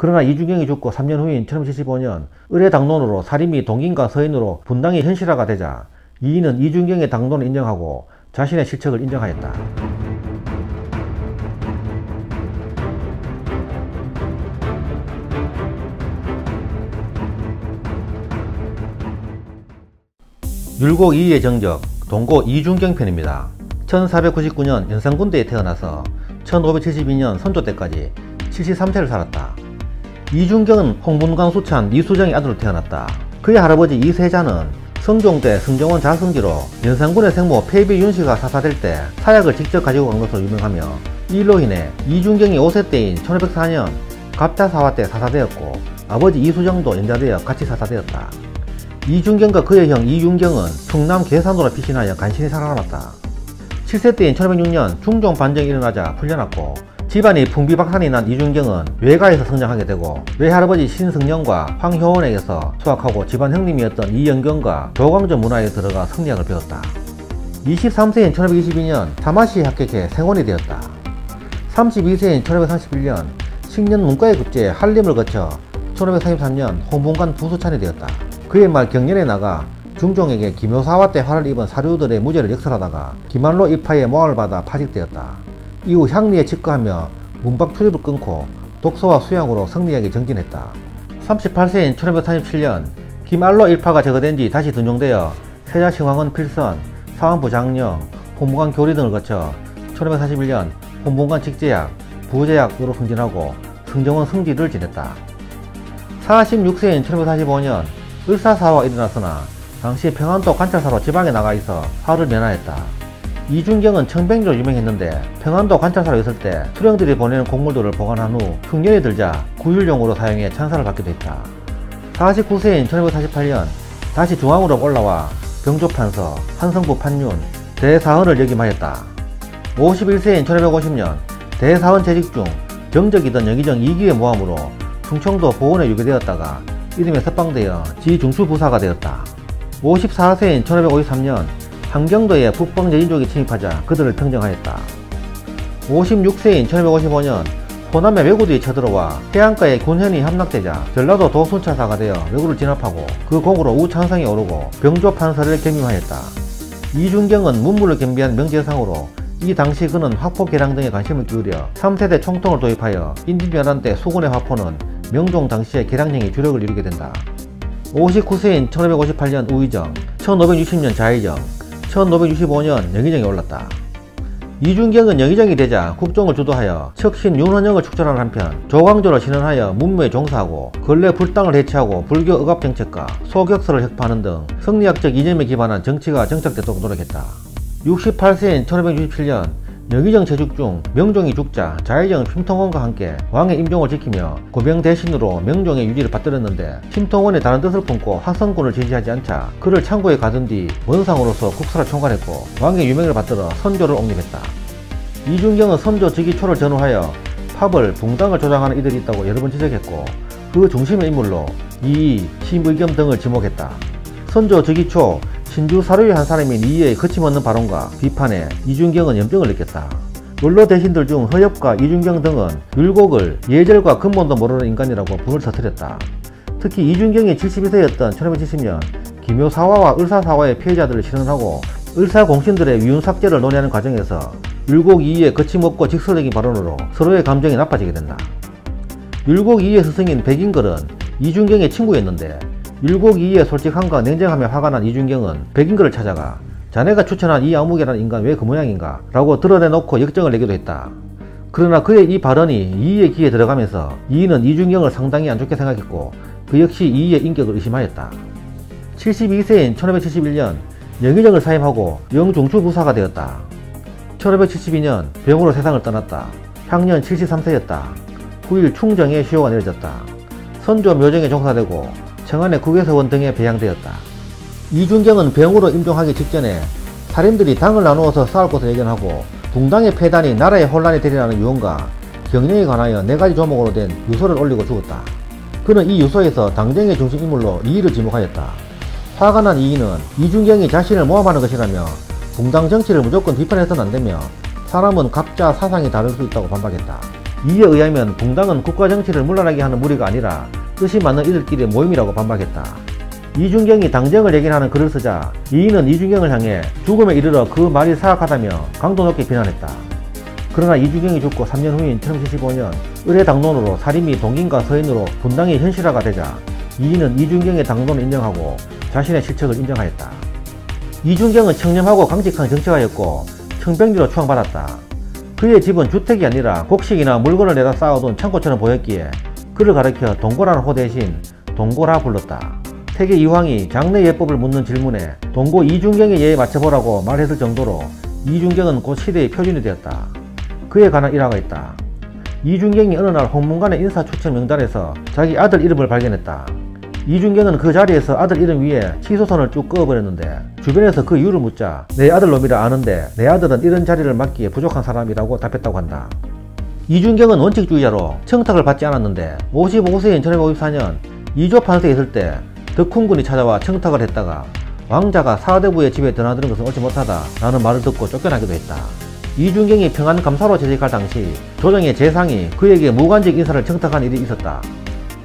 그러나 이준경이 죽고 3년 후인 1975년 을의 당론으로 사림이 동인과 서인으로 분당이 현실화가 되자 이인은 이준경의 당론을 인정하고 자신의 실책을 인정하였다. 율곡 이의의 정적, 동고 이준경 편입니다. 1499년 연산군대에 태어나서 1572년 선조 때까지 73세를 살았다. 이준경은 홍문관 수찬 이수정의 아들로 태어났다. 그의 할아버지 이세자는 성종 때 승정원 자승지로 연산군의 생모 폐비 윤씨가 사사될 때 사약을 직접 가지고 간 것으로 유명하며 이로 인해 이준경이 5세 때인 1504년 갑자사화 때 사사되었고 아버지 이수정도 연자되어 같이 사사되었다. 이준경과 그의 형 이윤경은 충남 계산으로 피신하여 간신히 살아남았다. 7세 때인 1506년 중종 반정이 일어나자 풀려났고 집안이 풍비박산이 난 이준경은 외가에서 성장하게 되고 외할아버지 신승년과 황효원에게서 수학하고 집안 형님이었던 이영경과 조광조 문화에 들어가 성리학을 배웠다. 23세인 1522년 사마시에 합격해 생원이 되었다. 32세인 1531년 식년 문과에 급제해 한림을 거쳐 1533년 홍문관 부수찬이 되었다. 그의 말 경연에 나가 중종에게 기묘사화 때 화를 입은 사류들의 무죄를 역설하다가 기만로 입하에 모함을 받아 파직되었다. 이후 향리에 직거하며 문박 출입을 끊고 독서와 수양으로 성리학에 정진했다. 38세인 1537년 김알로 일파가 제거된 지 다시 등용되어 세자신왕은 필선, 사원부 장령, 홍문관 교리 등을 거쳐 1541년 홍문관 직제약, 부제약으로 승진하고 승정원 승지를 지냈다. 46세인 1545년 을사사화가 일어났으나 당시 평안도 관찰사로 지방에 나가 있어 화를 면하였다. 이준경은 청백리로 유명했는데 평안도 관찰사로 있을 때 수령들이 보내는 곡물들을 보관한 후 흉년이 들자 구휼용으로 사용해 찬사를 받기도 했다. 49세인 1548년 다시 중앙으로 올라와 병조판서, 한성부 판윤, 대사헌을 역임하였다. 51세인 1550년 대사헌 재직 중 병적이던 영의정 2기의 모함으로 충청도 보원에 유배되었다가 이름에 석방되어 지중수부사가 되었다. 54세인 1553년 함경도에 북방 여인족이 침입하자 그들을 평정하였다. 56세인 1555년 호남의 왜구들이 쳐들어와 해안가에 군현이 함락되자 전라도 도순찰사가 되어 왜구를 진압하고 그 공으로 우창성에 오르고 병조판서를 겸임하였다. 이준경은 문물을 겸비한 명제상으로 이 당시 그는 화포 개량 등에 관심을 기울여 3세대 총통을 도입하여 인진변환 때 수군의 화포는 명종 당시의 개량형이 주력을 이루게 된다. 59세인 1558년 우의정, 1560년 자의정, 1565년 영의정에 올랐다. 이준경은 영의정이 되자 국정을 주도하여 척신 윤헌영을 축전하는 한편 조광조를 신원하여 문무에 종사하고 근래 불당을 해체하고 불교 억압정책과 소격서를 혁파하는 등 성리학적 이념에 기반한 정치가 정착되도록 노력했다. 68세인 1567년 영의정 재직 중 명종이 죽자 자의정 심통원과 함께 왕의 임종을 지키며 고병 대신으로 명종의 유지를 받들었는데 심통원이 다른 뜻을 품고 화성군을 지지하지 않자 그를 창고에 가둔 뒤 원상으로서 국사를 총괄했고 왕의 유명을 받들어 선조를 옹립했다. 이준경은 선조 즉위 초를 전후하여 팝을 붕당을 조장하는 이들이 있다고 여러 번 지적했고 그 중심의 인물로 이의, 심의겸 등을 지목했다. 선조 즉위 초 신주 사료의 한 사람인 이의의 거침없는 발언과 비판에 이준경은 염증을 느꼈다. 원로 대신들 중 허엽과 이준경 등은 율곡을 예절과 근본도 모르는 인간이라고 분을 터뜨렸다. 특히 이준경이 72세였던 1570년 기묘사화와 을사사화의 피해자들을 신원하고 을사공신들의 위훈삭제를 논의하는 과정에서 율곡 이의의 거침없고 직설적인 발언으로 서로의 감정이 나빠지게 된다. 율곡 이의의 스승인 백인걸은 이준경의 친구였는데 율곡 이의의 솔직함과 냉정함에 화가 난 이준경은 백인걸을 찾아가 자네가 추천한 이 아무개라는 인간 왜 그 모양인가? 라고 드러내놓고 역정을 내기도 했다. 그러나 그의 이 발언이 이의의 귀에 들어가면서 이의는 이준경을 상당히 안 좋게 생각했고 그 역시 이의의 인격을 의심하였다. 72세인 1571년 영의정을 사임하고 영중추부사가 되었다. 1572년 병으로 세상을 떠났다. 향년 73세였다. 9일 충정에 시효가 내려졌다. 선조 묘정에 종사되고 청안의 국외서원 등에 배양되었다. 이준경은 병으로 임종하기 직전에 살인들이 당을 나누어서 싸울 것을 예견하고 붕당의 폐단이 나라에 혼란이 되리라는 유언과 경영에 관하여 4가지 조목으로 된 유서를 올리고 죽었다. 그는 이 유서에서 당정의 중심인물로 이의를 지목하였다. 화가 난 이의는 이준경이 자신을 모함하는 것이라며 붕당 정치를 무조건 비판해서는 안되며 사람은 각자 사상이 다를 수 있다고 반박했다. 이에 의하면 붕당은 국가정치를 물러나게 하는 무리가 아니라 뜻이 맞는 이들끼리의 모임이라고 반박했다. 이준경이 당정을 얘기하는 글을 쓰자 이인은 이준경을 향해 죽음에 이르러 그 말이 사악하다며 강도 높게 비난했다. 그러나 이준경이 죽고 3년 후인 1975년 의뢰 당론으로 살인 및 동인과 서인으로 분당이 현실화가 되자 이인은 이준경의 당론을 인정하고 자신의 실책을 인정하였다. 이준경은 청렴하고 강직한 정치가였고 청병지로 추앙받았다. 그의 집은 주택이 아니라 곡식이나 물건을 내다 쌓아둔 창고처럼 보였기에 그를 가리켜 동고라는 호 대신 동고라 불렀다. 태계 이황이 장래 예법을 묻는 질문에 동고 이준경의 예에 맞춰보라고 말했을 정도로 이준경은 곧 시대의 표준이 되었다. 그에 관한 일화가 있다. 이준경이 어느 날 홍문관의 인사추천 명단에서 자기 아들 이름을 발견했다. 이준경은 그 자리에서 아들 이름 위에 취소선을 쭉 그어버렸는데 주변에서 그 이유를 묻자 내 아들 놈이라 아는데 내 아들은 이런 자리를 맡기에 부족한 사람이라고 답했다고 한다. 이준경은 원칙주의자로 청탁을 받지 않았는데 55세인 1954년 이조 판서에 있을 때 덕훈군이 찾아와 청탁을 했다가 왕자가 사대부의 집에 드나드는 것은 옳지 못하다 라는 말을 듣고 쫓겨나기도 했다. 이준경이 평안감사로 재직할 당시 조정의 재상이 그에게 무관직 인사를 청탁한 일이 있었다.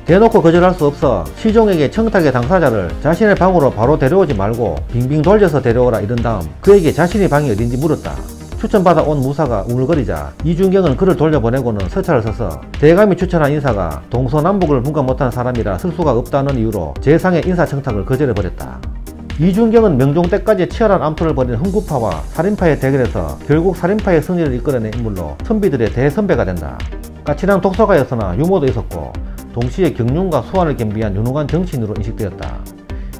대놓고 거절할 수 없어 시종에게 청탁의 당사자를 자신의 방으로 바로 데려오지 말고 빙빙 돌려서 데려오라 이른 다음 그에게 자신의 방이 어딘지 물었다. 추천받아 온 무사가 우물거리자 이준경은 그를 돌려보내고는 서찰을 써서 대감이 추천한 인사가 동서남북을 분간 못한 사람이라 쓸 수가 없다는 이유로 재상의 인사청탁을 거절해버렸다. 이준경은 명종 때까지 치열한 암투를 벌인 흥구파와 살인파의 대결에서 결국 살인파의 승리를 이끌어낸 인물로 선비들의 대선배가 된다. 까칠한 독서가였으나 유머도 있었고 동시에 경륜과 수완을 겸비한 유능한 정치인으로 인식되었다.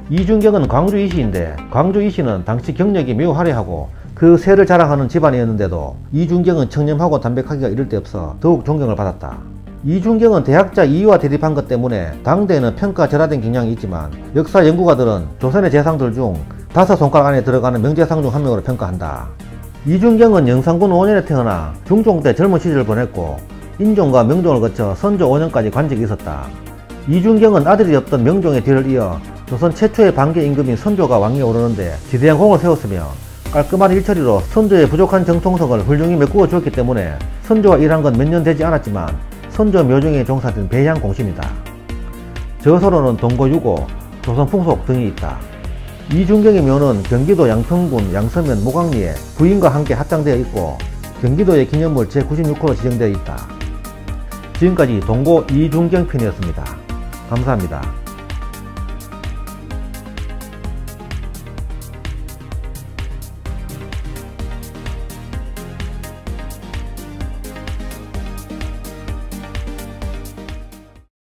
이준경은 광주 이시인데 광주 이시는 당시 경력이 매우 화려하고 그 세를 자랑하는 집안이었는데도 이준경은 청렴하고 담백하기가 이를 데 없어 더욱 존경을 받았다. 이준경은 대학자 이의와 대립한 것 때문에 당대에는 평가절하된 경향이 있지만 역사 연구가들은 조선의 재상들 중 5손가락 안에 들어가는 명재상 중 한 명으로 평가한다. 이준경은 영산군 5년에 태어나 중종 때 젊은 시절을 보냈고 인종과 명종을 거쳐 선조 5년까지 관직이 있었다. 이준경은 아들이 없던 명종의 뒤를 이어 조선 최초의 반개 임금인 선조가 왕위에 오르는데 지대한 공을 세웠으며 깔끔한 일처리로 선조의 부족한 정통성을 훌륭히 메꾸어 주었기 때문에 선조가 일한 건 몇 년 되지 않았지만 선조 묘정에 종사된 배향 공신이다. 저서로는 동고유고, 조선풍속 등이 있다. 이준경의 묘는 경기도 양평군 양서면 모강리에 부인과 함께 합장되어 있고 경기도의 기념물 제96호로 지정되어 있다. 지금까지 동고 이준경 편이었습니다. 감사합니다.